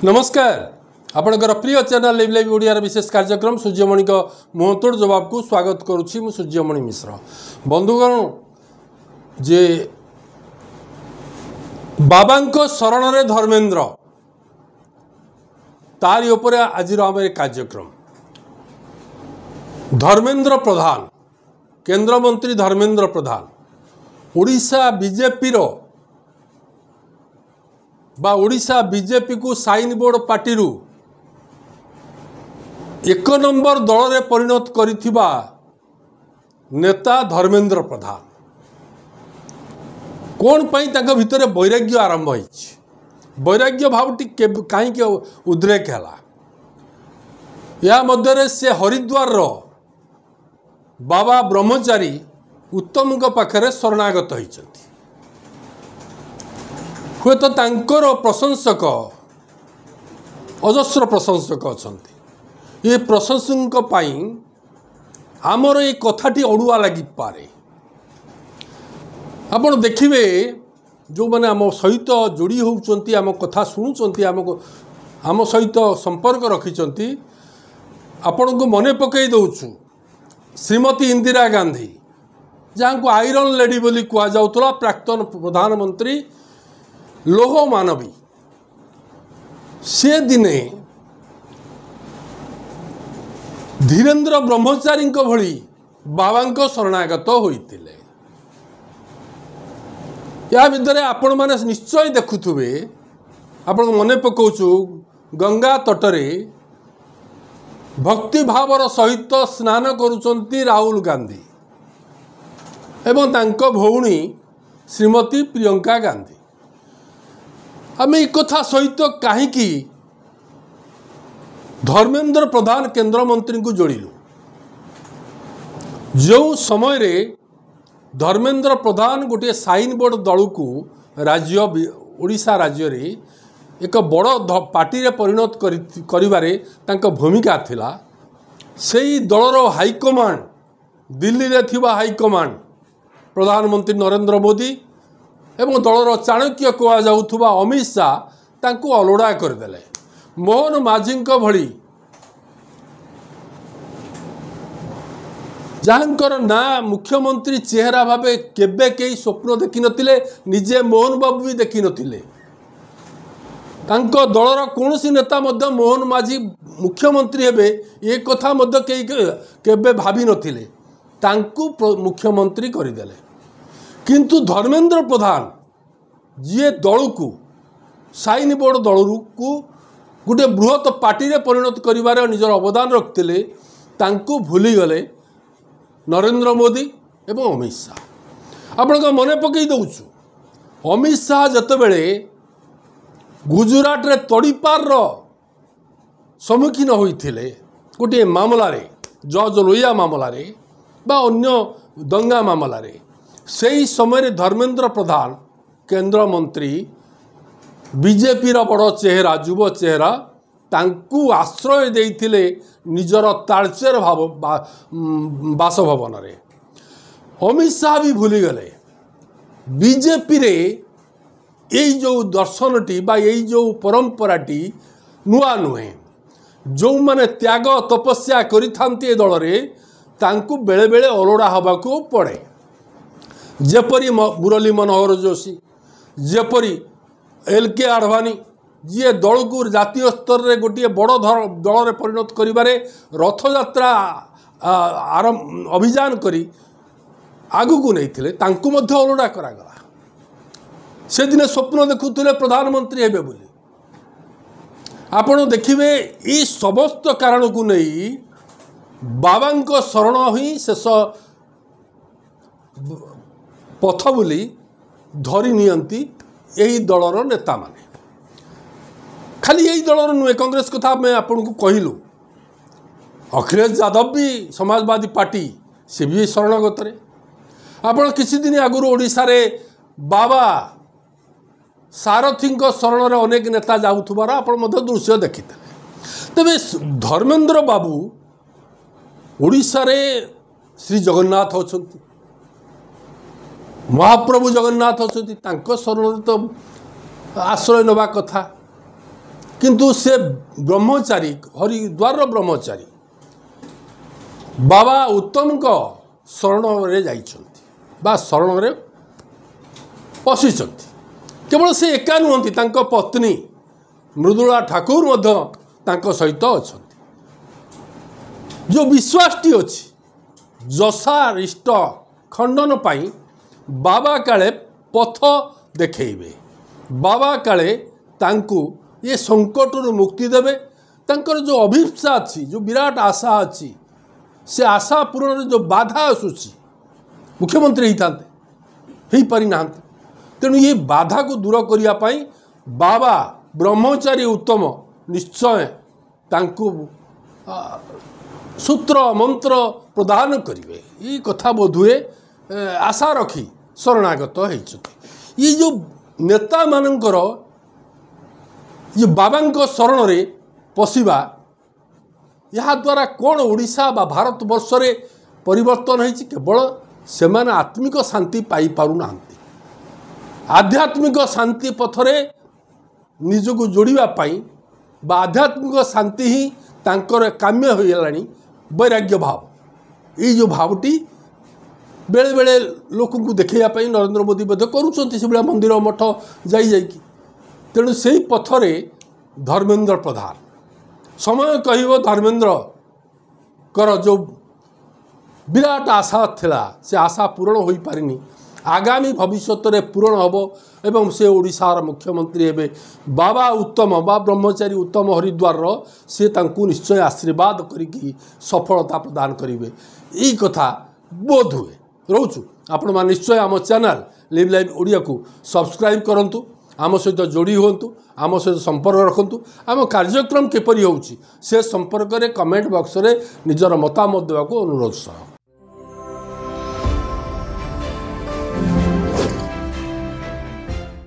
नमस्कार आपणकर प्रिय चैनल लिव लाइव ओडिया विशेष कार्यक्रम सूर्यमणि मुहतोड़ जवाब को स्वागत करुच्ची मु सूर्यमणि मिश्र। बंधुगण जे बाबा शरण रे धर्मेंद्र तारी उपरे आज आम कार्यक्रम धर्मेंद्र प्रधान केंद्र मंत्री धर्मेंद्र प्रधान ओडिशा बीजेपी रो बा ओडिशा बीजेपी को साइन बोर्ड पार्टी रु एक नंबर दल रे परिणत करिथिबा नेता धर्मेंद्र प्रधान कौन पाई तांका भितर वैराग्य आरंभ होइछि वैराग्य भावटी कहीं उद्रेक है या मध्य से हरिद्वार रो बाबा ब्रह्मचारी उत्तम पाखरे शरणागत होइछथि हुए तो तांकर प्रशंसक अजस्र प्रशंसक अच्छा ये प्रशंसक आमर ये कथाटी अड़ुआ लगी पारे आपण देखिए जो मैंने आम सहित जोड़ी होती आम कथा शुणुंट आम सहित संपर्क रखिंट आपण को मन पकई दौचु श्रीमती इंदिरा गांधी जहाँ को आयरन लेडी बोली कहुला प्राक्तन प्रधानमंत्री लोह मानवी से दिने धीरेन्द्र ब्रह्मचारी भली बाबा शरणागत होइतिले या भितर आपण माने निश्चय देखुथुबे आपण मन पकाउछु गंगा तटरे भक्ति भावर सहित स्नान करुचंती राहुल गांधी एवं तांको भौणी श्रीमती प्रियंका गांधी आम एक कथा सहित कहीं धर्मेंद्र प्रधान केंद्र मंत्री को जोड़िलु जो समय रे धर्मेंद्र प्रधान गोटे साइन बोर्ड दल को राज्य ओडिशा राज्य रे एक बड़ पार्टी रे परिणत करिबारे तांको भूमिका थिला सेही दलर हाईकमांड दिल्ली रे थिबा हाईकमांड प्रधानमंत्री नरेंद्र मोदी एवं दलर चाणक्य कहुवा अमित शाह तांको अलोड़ा करदेले मोहन माझी भली जहाँकर ना मुख्यमंत्री चेहरा भावे केबे कई स्वप्न देखि नथिले निजे मोहन बाबू भी देखि नथिले तांको दलर कौनसी नेता मध्य मोहन माझी मुख्यमंत्री हेबे ये कथा मध्य कई केबे भाभी नथिले तांको मुख्यमंत्री करदेले किंतु धर्मेंद्र प्रधान जी दल को साइन बोर्ड दल को गोटे बृहत पार्टी रे परिणत करिवारे निजर अवदान रखते तांको भूली गले नरेंद्र मोदी एवं अमित शाह आपण मन पकई दौचु अमित शाह जतेबेले गुजरात रे तड़ीपार सम्मुखीन होइथिले गोटे मामला रे जज लोहिया मामला रे बा अन्य दंगा मामला रे सेही समय धर्मेंद्र प्रधान केंद्र मंत्री बीजेपी बड़ चेहरा युव चेहरा तांकू आश्रय देइथिले निजर तालचेर भाव बासभवन रे अमित शाह भी भूली गले बीजेपी रे यही जो दर्शनटी बा यही जो परंपराटी नुआ नुहे जो माने त्याग तपस्या करिथांती दल रे तांकू बेले बेले अलोड़ा हबाकू पड़े जेपरी मुरली मनोहर जोशी जेपरी एल.के. आडवाणी जी दल को जातीय स्तर में गोटे बड़ दल में परिणत करिबारे रथयात्रा अभियान करी आगु को नहीं तांकु मध्य अलोड़ा करागला से दिन स्वप्न देखुले प्रधानमंत्री हेबे बोली आपण देखिए ये समस्त कारण को नहीं बाबा शरण ही शेष पथ बोली धरी नियंती यही दलर नेता माने खाली यही दलर नुहे कांग्रेस कथा मैं आपन को कहलु अखिलेश यादव भी समाजवादी पार्टी से भी शरणगत रे आपण किसी दिन आगुरी ओडिशा रे बाबा सारथी शरण रे अनेक नेता जाउथुबार आपण मध्य दृश्य देखिते तबे धर्मेंद्र बाबू ओडिशा रे श्री जगन्नाथ अछंती महाप्रभु जगन्नाथ अच्छा शरण तो आश्रय नवा कथा किंतु से ब्रह्मचारी हरिद्वार ब्रह्मचारी बाबा उत्तम को शरण रे जाइछंती बा शरण रे पशिछंती। केवल से एका नुहंती तांको पत्नी मृदुला ठाकुर मध्य तांको सहित अछंती। जो विश्वासटी अछि जसा रिष्ट खंडन पाई बाबा काले पथ देखैबे, बाबा काले तांको ये संकट मुक्ति देवे। तांकर जो अभिप्सा अच्छी जो विराट आशा अच्छी से आशा पूरण जो बाधा आसूसी मुख्यमंत्री हो पारि ना। तेणु ये बाधा को दूर करने बाबा ब्रह्मचारी उत्तम निश्चय तांको सूत्र मंत्र प्रदान करेंगे। ये कथा बोधुए आशा रखी शरणागत होती। ये जो नेता मानकर ये बाबा शरण रे पशिबा या द्वारा कौन ओडिशा बा भारत वर्ष रे परिवर्तन होती। केवल से आत्मिक शांति पाई पारु ना, आध्यात्मिक शांति पथरे निजको जोड़िबा पाई बा आध्यात्मिक शांति ही तांकर काम्य हो गलानी। वैराग्य भाव ये जो भावटी बेले बेले लोक को देखा नरेंद्र मोदी बोध कर मंदिर मठ जाई तेणु से ही पथरे धर्मेंद्र प्रधान समय कह धर्मेंद्र कर जो विराट आशा थिला से आशा पूरण हो पारिनी। आगामी भविष्य में पूरण हम एवं से ओडिशार मुख्यमंत्री हेबे बाबा उत्तम बा ब्रह्मचारी उत्तम हरिद्वार से तांकु निश्चय आशीर्वाद करिकी सफलता प्रदान करेंगे। यही कथा बोध हुए रोचु आपण मान निश्चय आम चैनल लिव लाइव ओडिया को सब्सक्राइब करंतु, आम सहित जोड़ी हुंतु, आम सहित संपर्क रखंतु। आम कार्यक्रम किपरि होउची से संपर्क में कमेंट बॉक्स रे निजर मतामत देवा को अनुरोध।